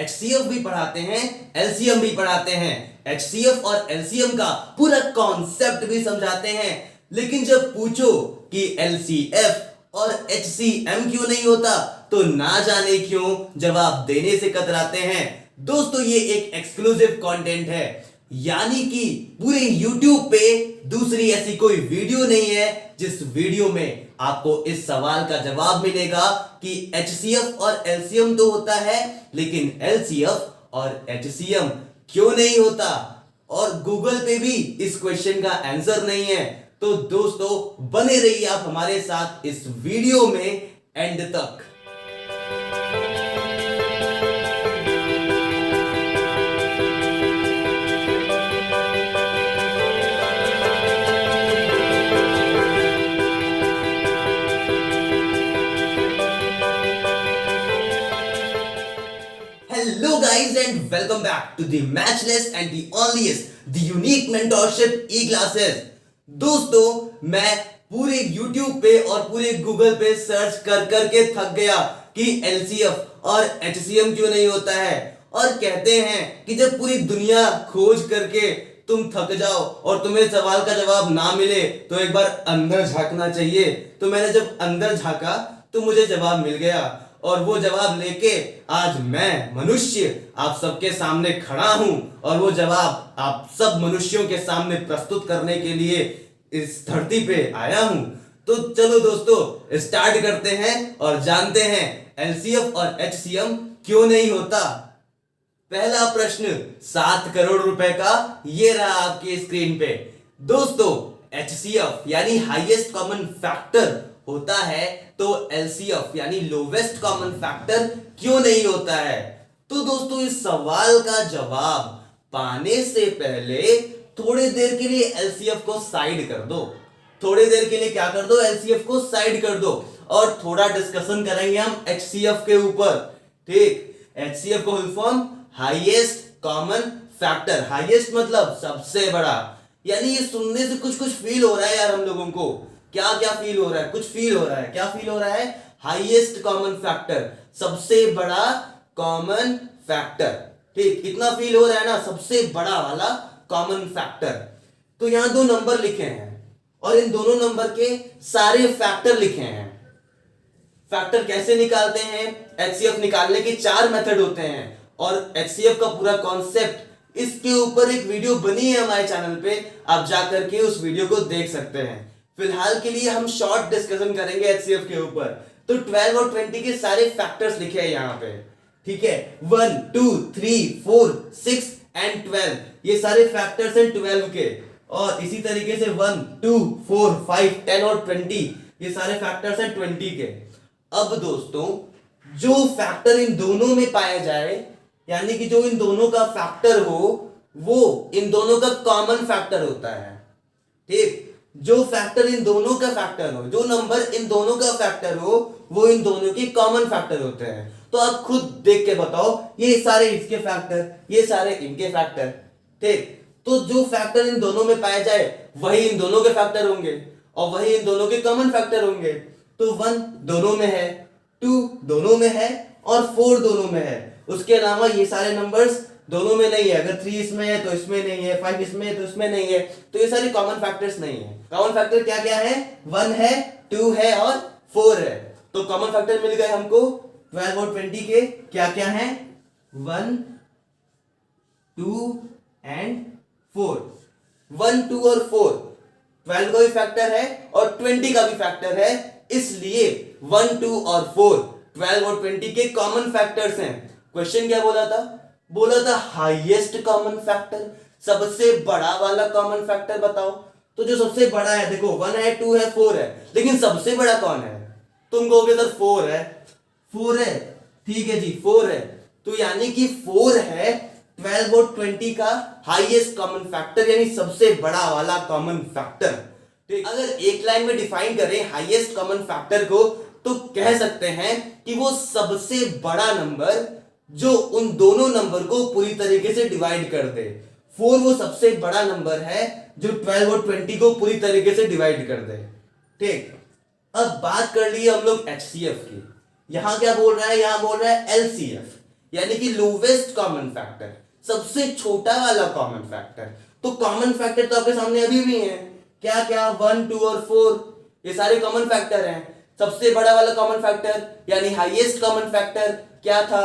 HCF भी पढ़ाते हैं, LCM भी पढ़ाते हैं, HCF और LCM का पूरा कॉन्सेप्ट भी समझाते हैं। लेकिन जब पूछो कि LCF और HCM क्यों नहीं होता, तो ना जाने क्यों जवाब देने से कतराते हैं। दोस्तों ये एक एक्सक्लूसिव कंटेंट है, यानी कि पूरे YouTube पे दूसरी ऐसी कोई वीडियो नहीं है जिस वीडियो में आपको इस सवाल का जवाब मिलेगा कि HCF और LCM तो होता है, लेकिन LCF और HCM क्यों नहीं होता, और गूगल पे भी इस क्वेश्चन का आंसर नहीं है। तो दोस्तों बने रहिए आप हमारे साथ इस वीडियो में एंड तक। Hello guys and welcome back to the matchless and the onlyest, the unique mentorship e-classes। दोस्तों मैं पूरे YouTube पे और पूरे Google पे सर्च कर करके थक गया कि LCF और HCM क्यों नहीं होता है, और कहते हैं कि जब पूरी दुनिया खोज करके तुम थक जाओ और तुम्हें सवाल का जवाब ना मिले तो एक बार अंदर झांकना चाहिए। तो मैंने जब अंदर झांका तो मुझे जवाब मिल गया, और वो जवाब लेके आज मैं मनुष्य आप सबके सामने खड़ा हूं, और वो जवाब आप सब मनुष्यों के सामने प्रस्तुत करने के लिए इस धरती पे आया हूं। तो चलो दोस्तों स्टार्ट करते हैं और जानते हैं LCF और HCM क्यों नहीं होता। पहला प्रश्न 7 करोड़ रुपए का, ये रहा आपकी स्क्रीन पे। दोस्तों HCF यानी हाईएस्ट कॉमन फैक्टर होता है, तो LCF यानी लोवेस्ट कॉमन फैक्टर क्यों नहीं होता है। तो दोस्तों इस सवाल का जवाब पाने से पहले थोड़ी देर के लिए LCF को साइड कर दो। थोड़ी देर के लिए क्या कर दो, LCF को साइड कर दो, और थोड़ा डिस्कशन करेंगे हम HCF के ऊपर। ठीक, HCF को full form highest common factor. Highest मतलब सबसे बड़ा, यानी ये सुनने से कुछ फील हो रहा है यार हम लोगों को। क्या क्या फील हो रहा है, कुछ फील हो रहा है, क्या फील हो रहा है, हाईएस्ट कॉमन फैक्टर, सबसे बड़ा कॉमन फैक्टर। ठीक, इतना फील हो रहा है ना, सबसे बड़ा वाला कॉमन फैक्टर। तो यहां 2 नंबर लिखे हैं और इन दोनों नंबर के सारे फैक्टर लिखे हैं। फैक्टर कैसे निकालते हैं, HCF निकालने के 4 मेथड होते हैं, और HCF का पूरा कॉन्सेप्ट इसके ऊपर एक वीडियो बनी है हमारे चैनल पे, आप जाकर के उस वीडियो को देख सकते हैं। फिलहाल के लिए हम शॉर्ट डिस्कशन करेंगे HCF के ऊपर। तो 12 और 20 के सारे फैक्टर्स लिखे हैं यहाँ पे। ठीक है, 1 2 3 4 6 एंड 12, ये सारे फैक्टर्स हैं 12 के। और इसी तरीके से 1 2 4 5 10 और 20, ये सारे फैक्टर्स हैं 20 के। अब दोस्तों जो फैक्टर इन दोनों में पाया जाए, यानी कि जो इन दोनों का फैक्टर हो, वो इन दोनों का कॉमन फैक्टर होता है। ठीक, जो फैक्टर इन दोनों का फैक्टर हो, जो नंबर इन दोनों का फैक्टर हो, वो इन दोनों की कॉमन फैक्टर होते हैं। तो आप खुद देख के बताओ, ये सारे इसके फैक्टर, ये सारे इनके फैक्टर। ठीक, तो जो फैक्टर इन दोनों में पाया जाए वही इन दोनों के फैक्टर होंगे, और वही इन दोनों के कॉमन फैक्टर होंगे। तो 1 दोनों में है, 2 दोनों में है, और 4 दोनों में है। उसके अलावा ये सारे नंबर्स दोनों में नहीं है। अगर 3 इसमें है तो इसमें नहीं है, 5 इसमें है तो इसमें नहीं है। तो ये सारे कॉमन फैक्टर्स नहीं है। कॉमन फैक्टर क्या क्या है, 1 है, 2 है और 4 है। तो कॉमन फैक्टर मिल गए हमको 12 और 20 के। क्या क्या है, 1 2 एंड 4। 1 2 और 4 12 का भी फैक्टर है और 20 का भी फैक्टर है, इसलिए 1 2 और 4 12 और 20 के कॉमन फैक्टर्स हैं। क्वेश्चन क्या बोला था, बोला था हाईएस्ट कॉमन फैक्टर, सबसे बड़ा वाला कॉमन फैक्टर बताओ। तो जो सबसे बड़ा है, देखो 1 है, 2 है, 4 है, लेकिन सबसे बड़ा कौन है, तुम कहोगे सर 4 है। 4 है, ठीक है जी 4 है। तो यानी कि 4 है 12 और 20 का हाईएस्ट कॉमन फैक्टर, यानी सबसे बड़ा वाला कॉमन फैक्टर। ठीक, अगर एक लाइन में डिफाइन करें हाईएस्ट कॉमन फैक्टर को, तो कह सकते हैं कि वो सबसे बड़ा नंबर जो उन दोनों नंबर को पूरी तरीके से डिवाइड कर दे। 4 वो सबसे बड़ा नंबर है जो 12 और 20 को पूरी तरीके से डिवाइड कर दे। ठीक, अब बात कर ली हम लोग HCF की। यहां क्या बोल रहा है, यहां बोल रहा है LCF, यानी कि लोवेस्ट कॉमन फैक्टर, सबसे छोटा वाला कॉमन फैक्टर। तो कॉमन फैक्टर तो आपके सामने अभी भी है, क्या क्या, 1, 2 और 4, ये सारे कॉमन फैक्टर हैं। सबसे बड़ा वाला कॉमन फैक्टर यानी हाईएस्ट कॉमन फैक्टर क्या था?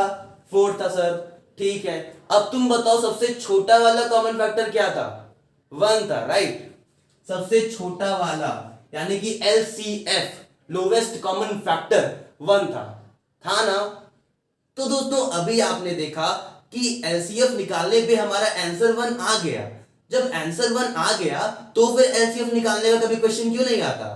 4 था सर। ठीक है, अब तुम बताओ सबसे छोटा वाला कॉमन फैक्टर क्या था? 1 था, राइट। सबसे छोटा वाला यानी कि LCF, लोवेस्ट कॉमन फैक्टर, 1 था ना? तो दोस्तों अभी आपने देखा कि LCF निकालने पे हमारा आंसर 1 आ गया। जब आंसर 1 आ गया तो फिर LCF निकालने का कभी क्वेश्चन क्यों नहीं आता?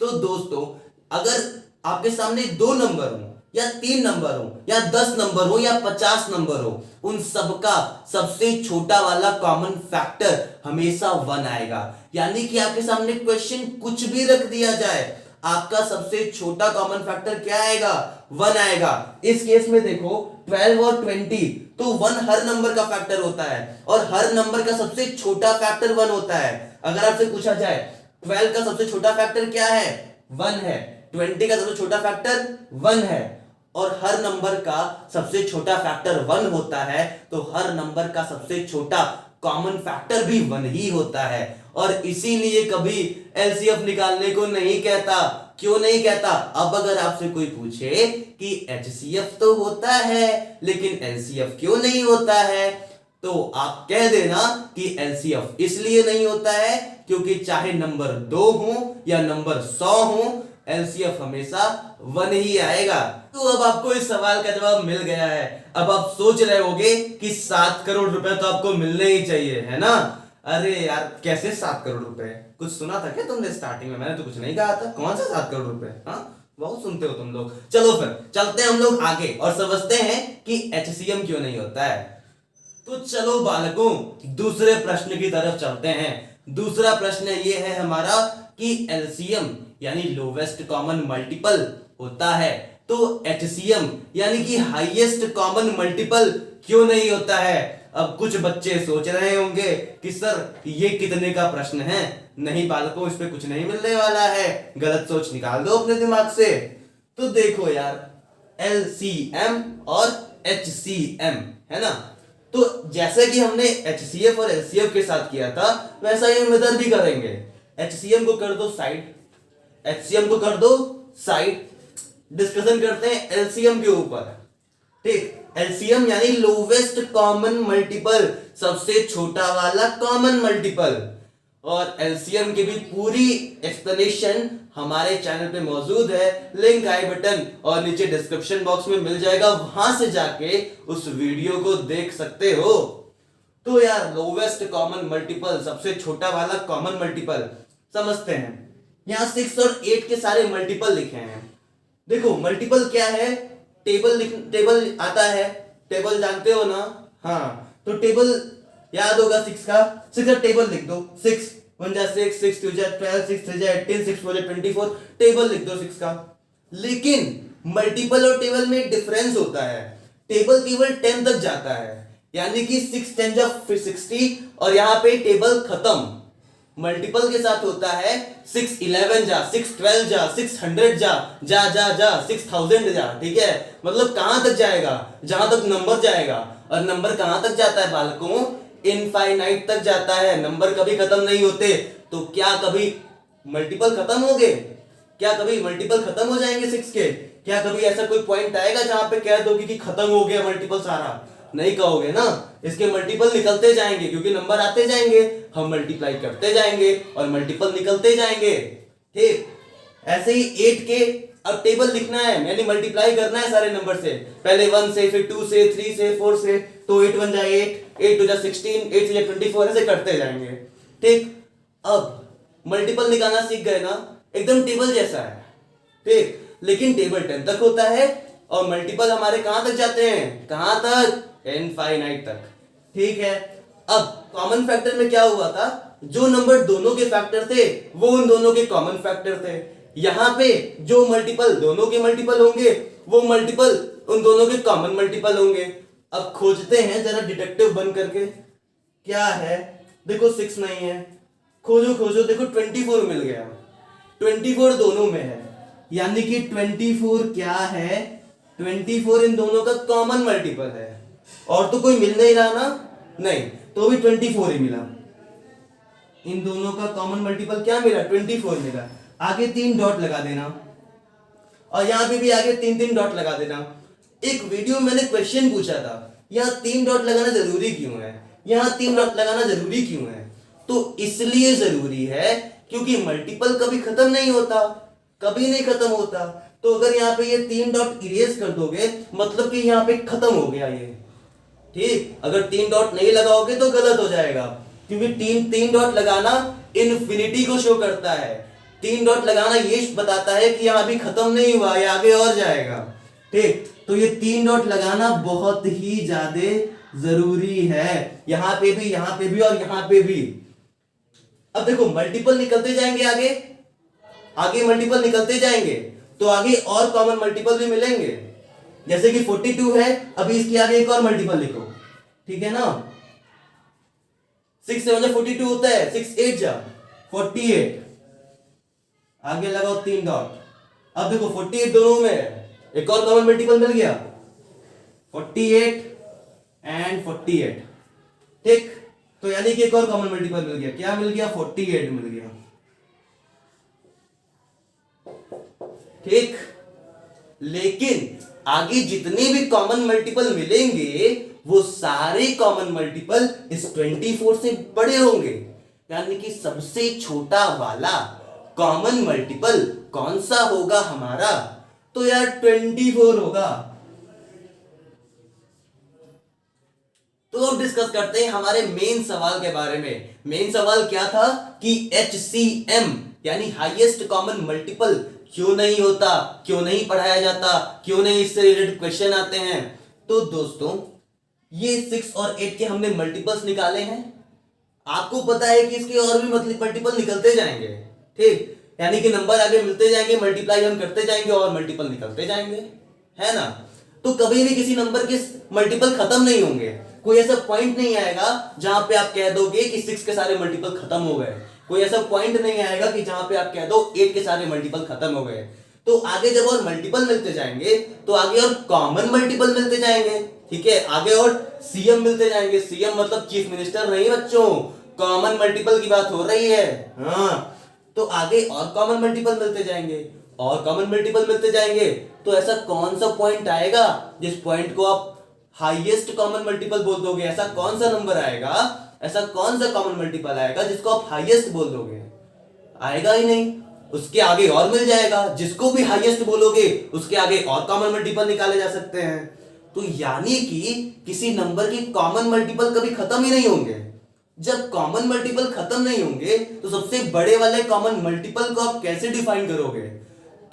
तो दोस्तों अगर आपके सामने 2 नंबर हो या 3 नंबर हो या 10 नंबर हो या 50 नंबर हो, उन सबका सबसे छोटा वाला कॉमन फैक्टर हमेशा 1 आएगा। यानी कि आपके सामने क्वेश्चन कुछ भी रख दिया जाए, आपका सबसे छोटा कॉमन फैक्टर क्या आएगा? 1 आएगा। इस केस में देखो 12 और 20, तो 1 हर नंबर का फैक्टर होता है और हर नंबर का सबसे छोटा फैक्टर 1 होता है। अगर आपसे पूछा जाए 12 का सबसे छोटा फैक्टर क्या है? 1 है। 20 का सबसे छोटा फैक्टर 1 है और हर नंबर का सबसे छोटा फैक्टर 1 होता है, तो हर नंबर का सबसे छोटा कॉमन फैक्टर भी 1 ही होता है। और इसीलिए कभी LCF निकालने को नहीं कहता। क्यों नहीं कहता? अब अगर आपसे कोई पूछे कि HCF तो होता है लेकिन LCF क्यों नहीं होता है, तो आप कह देना कि LCF इसलिए नहीं होता है क्योंकि चाहे नंबर 2 हो या नंबर 100 हो, LCF हमेशा 1 ही आएगा। तो अब आपको इस सवाल का जवाब मिल गया है। अब आप सोच रहे होंगे कि 7 करोड़ रुपए तो आपको मिलने ही चाहिए, है ना? अरे यार कैसे 7 करोड़ रुपए? कुछ सुना था क्या तुमने स्टार्टिंग में? मैंने तो कुछ नहीं कहा था। कौन सा 7 करोड़ रुपए? हाँ, बहुत सुनते हो तुम लोग। चलो फिर चलते हैं हम लोग आगे और समझते हैं कि HCM क्यों नहीं होता है। तो चलो बालकों दूसरे प्रश्न की तरफ चलते हैं। दूसरा प्रश्न ये है हमारा कि LCM यानी लोवेस्ट कॉमन मल्टीपल होता है, तो HCM यानी कि हाईएस्ट कॉमन मल्टीपल क्यों नहीं होता है? अब कुछ बच्चे सोच रहे होंगे कि सर ये कितने का प्रश्न है। नहीं बालकों, इस पे कुछ नहीं मिलने वाला है, गलत सोच निकाल दो अपने दिमाग से। तो देखो यार, LCM और HCM है ना, तो जैसे कि हमने HCF और LCF के साथ किया था वैसा ही हम इधर भी करेंगे। HCM को कर दो साइड, HCM को कर दो साइड, डिस्कशन करते हैं LCM के ऊपर। ठीक, LCM यानी लोवेस्ट कॉमन मल्टीपल, सबसे छोटा वाला कॉमन मल्टीपल। और LCM की भी पूरी एक्सप्लेनेशन हमारे चैनल पे मौजूद है, लिंक आई बटन और नीचे डिस्क्रिप्शन बॉक्स में मिल जाएगा, वहां से जाके उस वीडियो को देख सकते हो। तो यार लोवेस्ट कॉमन मल्टीपल, सबसे छोटा वाला कॉमन मल्टीपल समझते हैं। यहां 6 और 8 के सारे मल्टीपल लिखे हैं। देखो मल्टीपल क्या है? टेबल आता है, टेबल जानते हो ना? हाँ, तो टेबल याद होगा 6 का। 6 का टेबल लिख दो, 6 1 जा 6, 6 2 जा 12, 6 3 जा 18, 6 4 जा 24, टेबल लिख दो 6 का। लेकिन मल्टीपल और टेबल में डिफरेंस होता है। टेबल केवल 10 तक जाता है, यानी कि 6 10 जा 60 और यहां पे टेबल खत्म। मल्टीपल के साथ होता है 6 11 जा, 6 12 जा, 600 जा, जा जा जा 6000 जा। ठीक है, मतलब कहां तक जाएगा? जहां तक नंबर जाएगा। और नंबर कहां तक जाता है बालकों? इनफाइनाइट तक जाता है, नंबर कभी खत्म नहीं होते। तो क्या कभी मल्टीपल खत्म हो गए? क्या कभी मल्टीपल खत्म हो जाएंगे 6 के? क्या कभी ऐसा कोई पॉइंट आएगा जहां पे कह दोगे कि खत्म हो गया मल्टीपल सारा? नहीं कहोगे ना, इसके मल्टीपल निकलते जाएंगे क्योंकि नंबर आते जाएंगे, हम मल्टीप्लाई करते जाएंगे और मल्टीपल निकलते जाएंगे। ठीक, ऐसे ही 8 के अब टेबल लिखना है, यानी मल्टीप्लाई करना है सारे नंबर से, पहले 1 से, फिर 2 से, 3 से, 4 से, तो 8 1 जा 8, 8 2 जा 16, 8 3 जा 24, ऐसे करते जाएंगे। ठीक, अब मल्टीपल निकालना सीख गए ना, एकदम टेबल जैसा है। ठीक, लेकिन टेबल 10 तक होता है और मल्टीपल हमारे कहां तक जाते हैं? कहां तक? इनफाइनाइट तक। ठीक है, अब कॉमन फैक्टर में क्या हुआ था? जो नंबर दोनों के फैक्टर थे वो उन दोनों के कॉमन फैक्टर थे। यहां पे जो मल्टीपल दोनों के मल्टीपल होंगे वो मल्टीपल उन दोनों के कॉमन मल्टीपल होंगे। अब खोजते हैं जरा डिटेक्टिव बन करके, क्या है? देखो 6 नहीं है, खोजो खोजो, देखो 24 मिल गया। 24 दोनों में है, यानी कि 24 क्या है? 24 इन दोनों का कॉमन मल्टीपल है, और तो कोई मिल नहीं रहा ना, नहीं, तो भी 24 ही मिला। इन दोनों का कॉमन मल्टीपल क्या मिला? 24 मिला। आगे 3 डॉट लगा देना, और यहां पे भी आगे 3 डॉट लगा देना। एक वीडियो में मैंने क्वेश्चन पूछा था, यहाँ 3 डॉट लगाना जरूरी क्यों है, यहाँ 3 डॉट लगाना जरूरी क्यों है? तो इसलिए जरूरी है क्योंकि मल्टीपल कभी खत्म नहीं होता, कभी नहीं खत्म होता। तो अगर यहाँ पे ये 3 डॉट इरेज कर दोगे, मतलब कि यहाँ पे खत्म हो गया ये, ठीक। अगर 3 डॉट नहीं लगाओगे तो गलत हो जाएगा, क्योंकि 3 डॉट लगाना इनफिनिटी को शो करता है। 3 डॉट लगाना ये बताता है कि यहाँ अभी खत्म नहीं हुआ, ये आगे और जाएगा, ठीक। तो ये 3 डॉट लगाना बहुत ही ज्यादा जरूरी है, यहां पे भी, यहां पे भी और यहां पे भी। अब देखो मल्टीपल निकलते जाएंगे, आगे आगे मल्टीपल निकलते जाएंगे, तो आगे और कॉमन मल्टीपल भी मिलेंगे। जैसे कि 42 है, अभी इसके आगे एक और मल्टीपल लिखो, ठीक है ना। 6 से 42 होता है, 6 8 जा 48, आगे लगाओ 3 डॉट। अब देखो 48 दोनों में है, एक और कॉमन मल्टीपल मिल गया, 48 एंड 48, ठीक। तो यानी कि एक और कॉमन मल्टीपल मिल गया, क्या मिल गया? 48 मिल गया, ठीक। लेकिन आगे जितने भी कॉमन मल्टीपल मिलेंगे वो सारे कॉमन मल्टीपल इस 24 से बड़े होंगे, यानी कि सबसे छोटा वाला कॉमन मल्टीपल कौन सा होगा हमारा? तो यार 24 होगा। तो अब डिस्कस करते हैं हमारे मेन सवाल के बारे में। मेन सवाल क्या था कि HCM यानी हाईएस्ट कॉमन मल्टीपल क्यों नहीं होता, क्यों नहीं पढ़ाया जाता, क्यों नहीं इससे रिलेटेड क्वेश्चन आते हैं। तो दोस्तों ये 6 और 8 के हमने मल्टीपल्स निकाले हैं, आपको पता है कि इसके और भी मल्टीपल निकलते जाएंगे, ठीक। यानी कि नंबर आगे मिलते जाएंगे, मल्टीप्लाई हम करते जाएंगे और मल्टीपल निकलते जाएंगे, है ना। तो कभी भी किसी नंबर के मल्टीपल खत्म नहीं होंगे, कोई ऐसा पॉइंट नहीं आएगा जहां पे आप कह दोगे कि 6 के सारे मल्टीपल खत्म हो गए, कोई ऐसा पॉइंट नहीं आएगा कि जहां पे आप कह दो 8 के सारे मल्टीपल खत्म हो गए। तो आगे जब और मल्टीपल मिलते जाएंगे तो आगे और कॉमन मल्टीपल मिलते जाएंगे, ठीक है। आगे और सीएम मिलते जाएंगे, सीएम मतलब चीफ मिनिस्टर नहीं बच्चों, कॉमन मल्टीपल की बात हो रही है, हाँ। तो आगे और कॉमन मल्टीपल मिलते जाएंगे और कॉमन मल्टीपल मिलते जाएंगे, तो ऐसा कौन सा पॉइंट आएगा जिस पॉइंट को आप हाईएस्ट कॉमन मल्टीपल बोल दोगे? ऐसा कौन सा नंबर आएगा, ऐसा कौन सा कॉमन मल्टीपल आएगा जिसको आप हाईएस्ट बोल दोगे? आएगा ही नहीं। उसके आगे और मिल जाएगा, जिसको भी हाईएस्ट बोलोगे उसके आगे और कॉमन मल्टीपल निकाले जा सकते हैं। तो यानी कि किसी नंबर के कॉमन मल्टीपल कभी खत्म ही नहीं होंगे। जब कॉमन मल्टीपल खत्म नहीं होंगे तो सबसे बड़े वाले कॉमन मल्टीपल को आप कैसे डिफाइन करोगे?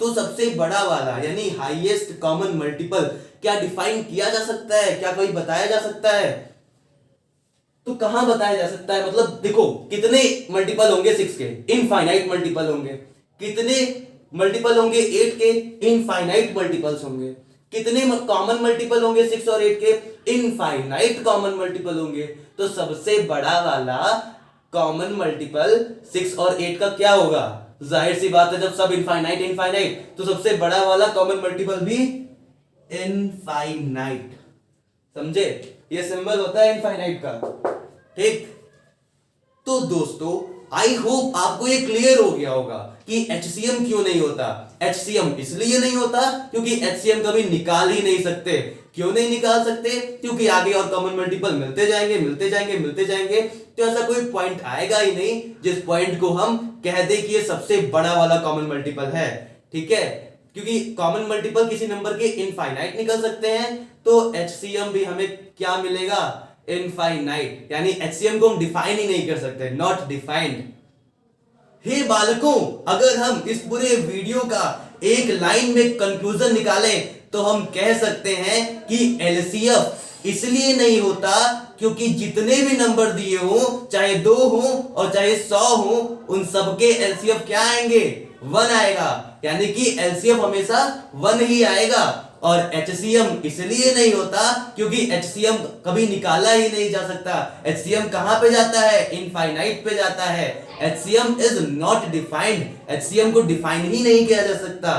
तो सबसे बड़ा वाला यानी हाईएस्ट कॉमन मल्टीपल क्या डिफाइन किया जा सकता है, क्या कोई बताया जा सकता है? तो कहां बताया जा सकता है? मतलब देखो कितने मल्टीपल होंगे 6 के? इनफाइनाइट मल्टीपल होंगे। कितने मल्टीपल होंगे 8 के? इनफाइनाइट मल्टीपल्स होंगे। कितने कॉमन मल्टीपल होंगे 6 और 8 के? इनफाइनाइट कॉमन मल्टीपल होंगे। तो सबसे बड़ा वाला कॉमन मल्टीपल 6 और 8 का क्या होगा? जाहिर सी बात है, जब सब इनफाइनाइट इनफाइनाइट तो सबसे बड़ा वाला कॉमन मल्टीपल भी इनफाइनाइट। समझे? ये सिंबल होता है इनफाइनाइट का, ठीक। तो दोस्तों आई होप आपको ये क्लियर हो गया होगा कि HCM क्यों नहीं होता। HCM इसलिए नहीं होता क्योंकि HCM कभी निकाल ही नहीं सकते। क्यों नहीं निकाल सकते? क्योंकि आगे और कॉमन मल्टीपल मिलते जाएंगे मिलते जाएंगे मिलते जाएंगे, तो ऐसा कोई पॉइंट आएगा ही नहीं जिस पॉइंट को हम कह दे कि ये सबसे बड़ा वाला कॉमन मल्टीपल है, ठीक है। क्योंकि कॉमन मल्टीपल किसी नंबर के इनफाइनाइट निकल सकते हैं, तो HCM भी हमें क्या मिलेगा? इनफाइनाइट। यानी HCM को हम डिफाइन ही नहीं कर सकते, नॉट डिफाइंड। हे बालकों, अगर हम इस पूरे वीडियो का एक लाइन में कंक्लूजन निकालें तो हम कह सकते हैं कि LCM इसलिए नहीं होता क्योंकि जितने भी नंबर दिए हो, चाहे 2 हो और चाहे 100 हो, उन सबके LCM क्या आएंगे? 1 आएगा। यानी कि LCM हमेशा 1 ही आएगा। और HCM इसलिए नहीं होता क्योंकि HCM कभी निकाला ही नहीं जा सकता। HCM कहां पे जाता है? इनफाइनाइट पे जाता है। HCM is not defined. HCM को डिफाइन ही नहीं किया जा सकता।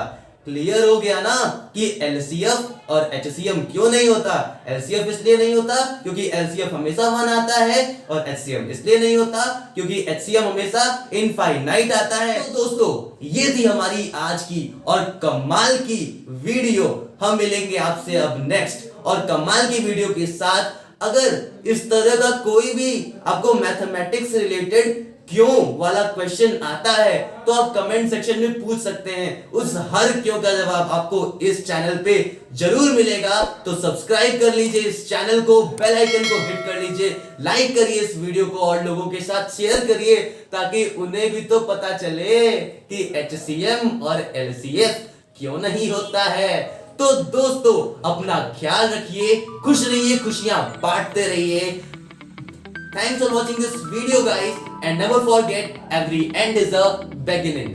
क्लियर हो गया ना कि एलसीएफ और एचसीएम क्यों नहीं होता। एलसीएफ इसलिए नहीं होता क्योंकि एलसीएफ हमेशा 1 आता है, और एचसीएम इसलिए नहीं होता क्योंकि एचसीएम हमेशा इनफाइनाइट आता है। तो दोस्तों ये थी हमारी आज की और कमाल की वीडियो। हम मिलेंगे आपसे अब नेक्स्ट और कमाल की वीडियो के साथ। अगर इस तरह का कोई भी आपको मैथमेटिक्स से रिलेटेड क्यों वाला क्वेश्चन आता है तो आप कमेंट सेक्शन में पूछ सकते हैं। उस हर क्यों का जवाब आपको इस चैनल पे जरूर मिलेगा। तो सब्सक्राइब कर लीजिए इस चैनल को, बेल आइकन को हिट कर लीजिए, लाइक करिए इस वीडियो को और लोगों के साथ शेयर करिए ताकि उन्हें भी तो पता चले कि एचसीएम और एलसीएफ क्यों नहीं होता है। तो दोस्तों अपना ख्याल रखिए, खुश रहिए, खुशियां बांटते रहिए। Thanks for watching this video guys, and never forget every end is a beginning.